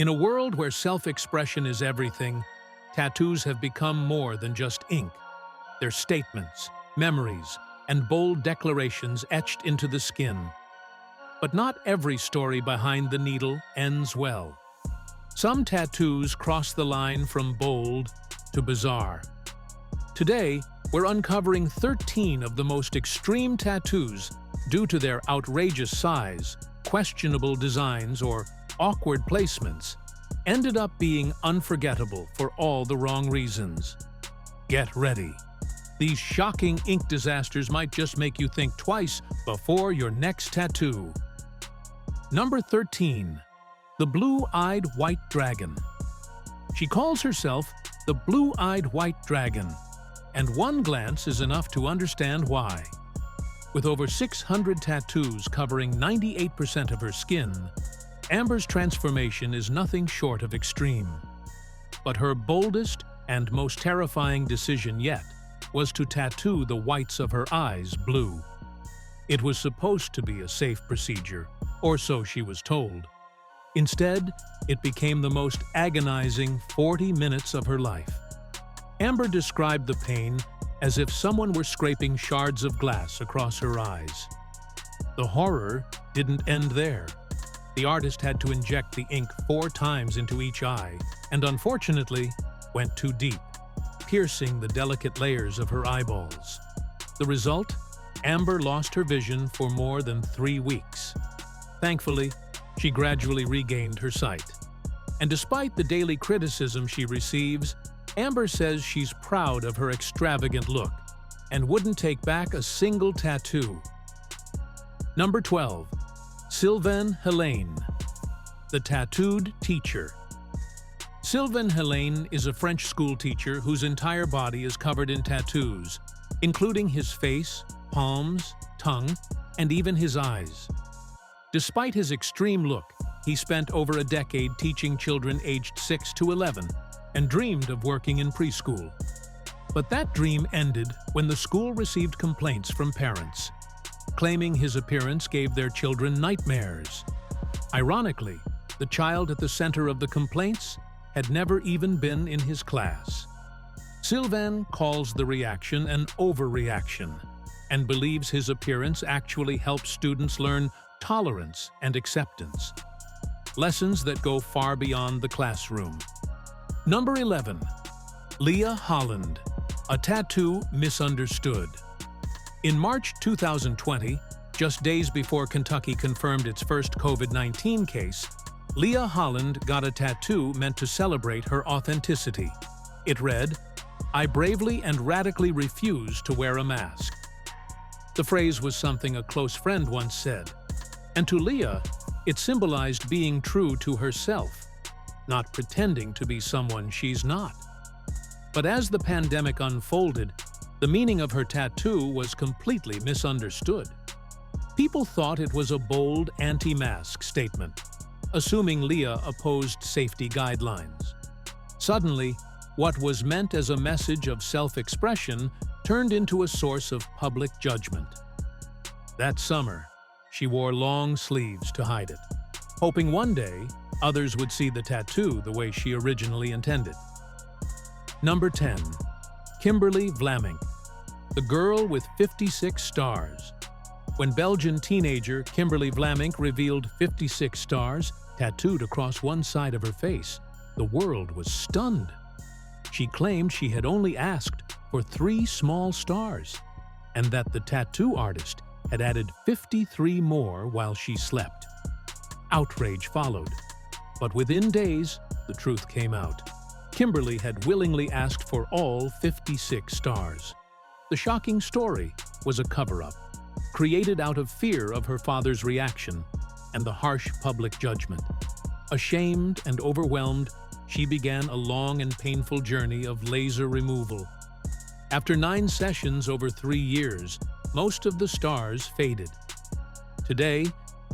In a world where self-expression is everything, tattoos have become more than just ink. They're statements, memories, and bold declarations etched into the skin. But not every story behind the needle ends well. Some tattoos cross the line from bold to bizarre. Today, we're uncovering 13 of the most extreme tattoos due to their outrageous size, questionable designs, or awkward placements, ended up being unforgettable for all the wrong reasons. Get ready. These shocking ink disasters might just make you think twice before your next tattoo. Number 13. The Blue-Eyed White Dragon. She calls herself the Blue-Eyed White Dragon, and one glance is enough to understand why. With over 600 tattoos covering 98% of her skin, Amber's transformation is nothing short of extreme. But her boldest and most terrifying decision yet was to tattoo the whites of her eyes blue. It was supposed to be a safe procedure, or so she was told. Instead, it became the most agonizing 40 minutes of her life. Amber described the pain as if someone were scraping shards of glass across her eyes. The horror didn't end there. The artist had to inject the ink 4 times into each eye, and unfortunately, went too deep, piercing the delicate layers of her eyeballs. The result? Amber lost her vision for more than 3 weeks. Thankfully, she gradually regained her sight. And despite the daily criticism she receives, Amber says she's proud of her extravagant look and wouldn't take back a single tattoo. Number 12. Sylvain Helene, the Tattooed Teacher. Sylvain Helene is a French school teacher whose entire body is covered in tattoos, including his face, palms, tongue, and even his eyes. Despite his extreme look, he spent over a decade teaching children aged 6 to 11 and dreamed of working in preschool. But that dream ended when the school received complaints from parents, claiming his appearance gave their children nightmares. Ironically, the child at the center of the complaints had never even been in his class. Sylvain calls the reaction an overreaction and believes his appearance actually helps students learn tolerance and acceptance, lessons that go far beyond the classroom. Number 11. Leah Holland, a tattoo misunderstood. In March 2020, just days before Kentucky confirmed its first COVID-19 case, Leah Holland got a tattoo meant to celebrate her authenticity. It read, "I bravely and radically refuse to wear a mask." The phrase was something a close friend once said, and to Leah, it symbolized being true to herself, not pretending to be someone she's not. But as the pandemic unfolded, the meaning of her tattoo was completely misunderstood. People thought it was a bold anti-mask statement, assuming Leah opposed safety guidelines. Suddenly, what was meant as a message of self-expression turned into a source of public judgment. That summer, she wore long sleeves to hide it, hoping one day others would see the tattoo the way she originally intended. Number 10. Kimberly Vlamink, the girl with 56 stars. When Belgian teenager Kimberly Vlamink revealed 56 stars tattooed across one side of her face, the world was stunned. She claimed she had only asked for 3 small stars, and that the tattoo artist had added 53 more while she slept. Outrage followed, but within days, the truth came out. Kimberly had willingly asked for all 56 stars. The shocking story was a cover-up, created out of fear of her father's reaction and the harsh public judgment. Ashamed and overwhelmed, she began a long and painful journey of laser removal. After 9 sessions over 3 years, most of the stars faded. Today,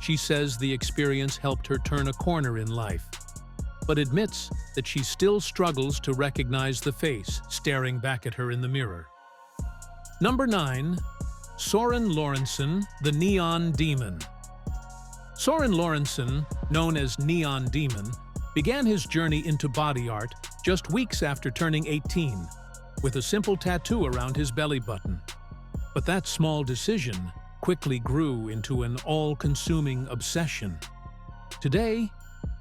she says the experience helped her turn a corner in life, but admits that she still struggles to recognize the face staring back at her in the mirror. Number 9. Soren Lorentzen, the Neon Demon. Soren Lorentzen, known as Neon Demon, began his journey into body art just weeks after turning 18, with a simple tattoo around his belly button. But that small decision quickly grew into an all-consuming obsession. Today,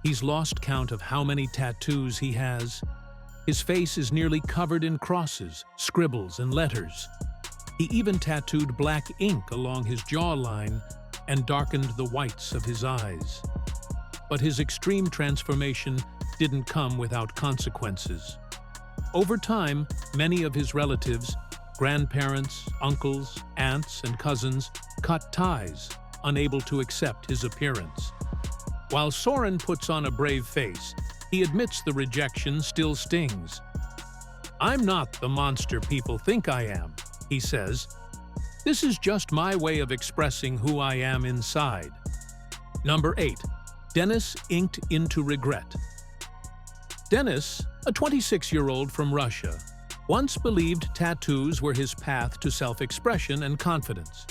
he's lost count of how many tattoos he has. His face is nearly covered in crosses, scribbles, and letters. He even tattooed black ink along his jawline and darkened the whites of his eyes. But his extreme transformation didn't come without consequences. Over time, many of his relatives, grandparents, uncles, aunts, and cousins cut ties, unable to accept his appearance. While Soren puts on a brave face, he admits the rejection still stings. "I'm not the monster people think I am," he says. "This is just my way of expressing who I am inside." Number 8. Denis inked into regret. Denis, a 26-year-old from Russia, once believed tattoos were his path to self-expression and confidence.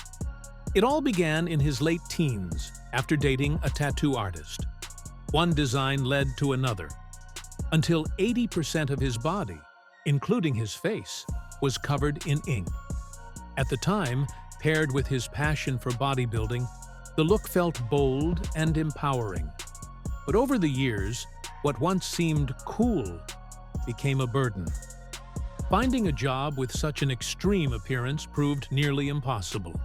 It all began in his late teens, after dating a tattoo artist. One design led to another, until 80% of his body, including his face, was covered in ink. At the time, paired with his passion for bodybuilding, the look felt bold and empowering. But over the years, what once seemed cool became a burden. Finding a job with such an extreme appearance proved nearly impossible.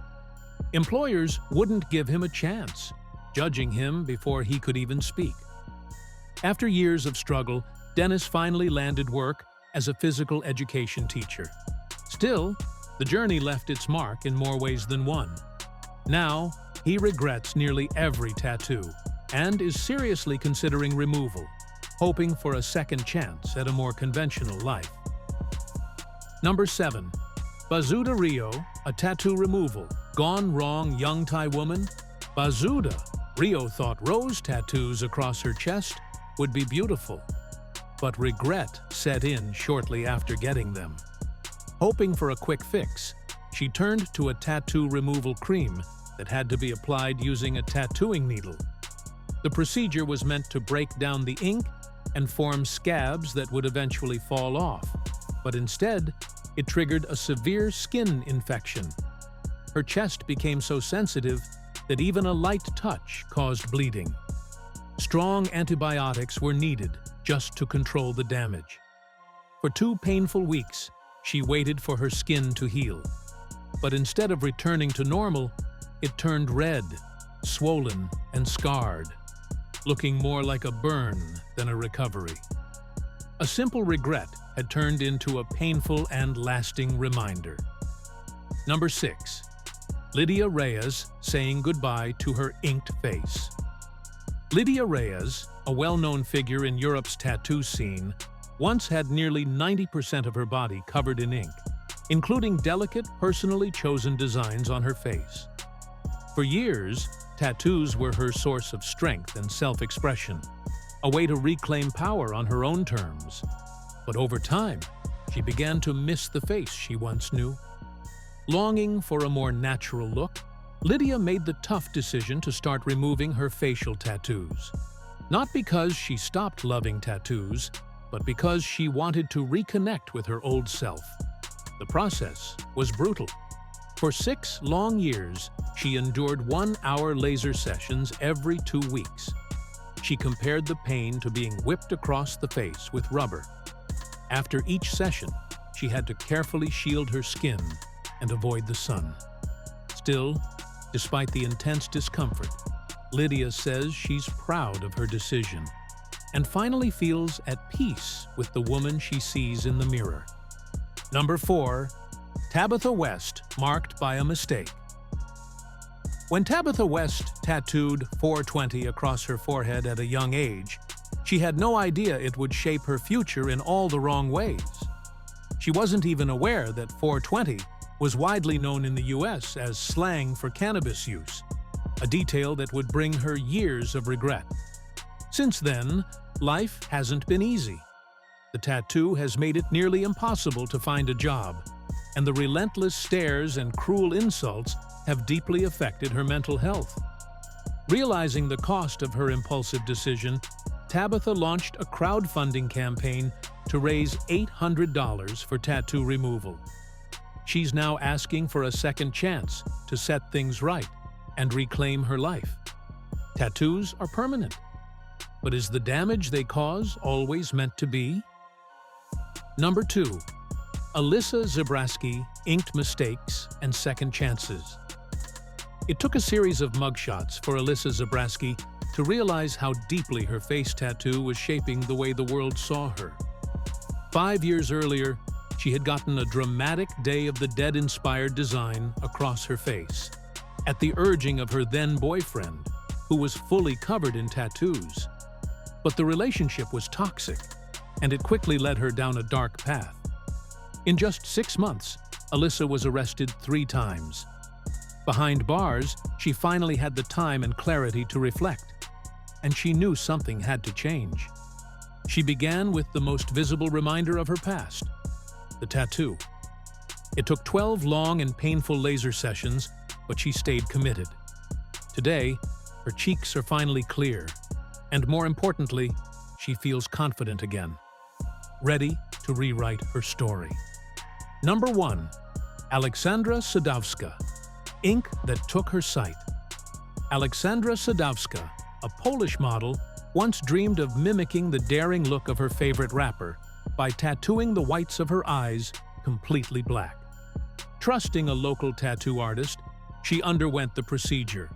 Employers wouldn't give him a chance, judging him before he could even speak. After years of struggle, Denis finally landed work as a physical education teacher. Still, the journey left its mark in more ways than one. Now, he regrets nearly every tattoo and is seriously considering removal, hoping for a second chance at a more conventional life. Number 7. Bazuda Rio, a tattoo removal. Gone wrong young Thai woman? Bazuda. Rio thought rose tattoos across her chest would be beautiful, but regret set in shortly after getting them. Hoping for a quick fix, she turned to a tattoo removal cream that had to be applied using a tattooing needle. The procedure was meant to break down the ink and form scabs that would eventually fall off, but instead, it triggered a severe skin infection. Her chest became so sensitive that even a light touch caused bleeding. Strong antibiotics were needed just to control the damage. For 2 painful weeks, she waited for her skin to heal. But instead of returning to normal, it turned red, swollen, and scarred, looking more like a burn than a recovery. A simple regret had turned into a painful and lasting reminder. Number 6. Lydia Reyes saying goodbye to her inked face. Lydia Reyes, a well-known figure in Europe's tattoo scene, once had nearly 90% of her body covered in ink, including delicate, personally chosen designs on her face. For years, tattoos were her source of strength and self-expression, a way to reclaim power on her own terms. But over time, she began to miss the face she once knew. Longing for a more natural look, Lydia made the tough decision to start removing her facial tattoos. Not because she stopped loving tattoos, but because she wanted to reconnect with her old self. The process was brutal. For 6 long years, she endured 1-hour laser sessions every 2 weeks. She compared the pain to being whipped across the face with rubber. After each session, she had to carefully shield her skin and avoid the sun. Still, despite the intense discomfort, Lydia says she's proud of her decision and finally feels at peace with the woman she sees in the mirror. Number 4. Tabitha West marked by a mistake. When Tabitha West tattooed 420 across her forehead at a young age, she had no idea it would shape her future in all the wrong ways. She wasn't even aware that 420 was widely known in the US as slang for cannabis use, a detail that would bring her years of regret. Since then, life hasn't been easy. The tattoo has made it nearly impossible to find a job, and the relentless stares and cruel insults have deeply affected her mental health. Realizing the cost of her impulsive decision, Tabitha launched a crowdfunding campaign to raise $800 for tattoo removal. She's now asking for a second chance to set things right and reclaim her life. Tattoos are permanent, but is the damage they cause always meant to be? Number 2. Alyssa Zabrowski inked mistakes and second chances. It took a series of mugshots for Alyssa Zabrowski to realize how deeply her face tattoo was shaping the way the world saw her. 5 years earlier, she had gotten a dramatic Day of the Dead-inspired design across her face, at the urging of her then-boyfriend, who was fully covered in tattoos. But the relationship was toxic, and it quickly led her down a dark path. In just 6 months, Alyssa was arrested 3 times. Behind bars, she finally had the time and clarity to reflect, and she knew something had to change. She began with the most visible reminder of her past, the tattoo. It took 12 long and painful laser sessions, but she stayed committed. Today, her cheeks are finally clear, and more importantly, she feels confident again, ready to rewrite her story. Number 1. Aleksandra Sadowska, ink that took her sight. Aleksandra Sadowska, a Polish model, once dreamed of mimicking the daring look of her favorite rapper by tattooing the whites of her eyes completely black. Trusting a local tattoo artist, she underwent the procedure,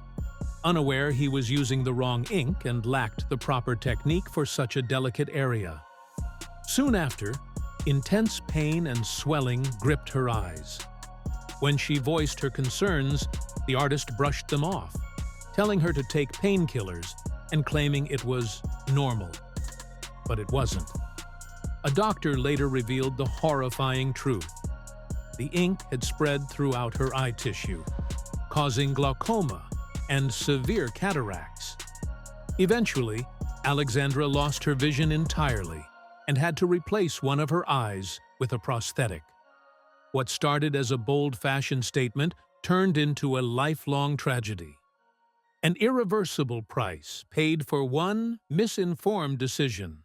unaware he was using the wrong ink and lacked the proper technique for such a delicate area. Soon after, intense pain and swelling gripped her eyes. When she voiced her concerns, the artist brushed them off, telling her to take painkillers and claiming it was normal. But it wasn't. A doctor later revealed the horrifying truth. The ink had spread throughout her eye tissue, causing glaucoma and severe cataracts. Eventually, Alexandra lost her vision entirely and had to replace one of her eyes with a prosthetic. What started as a bold fashion statement turned into a lifelong tragedy. An irreversible price paid for one misinformed decision.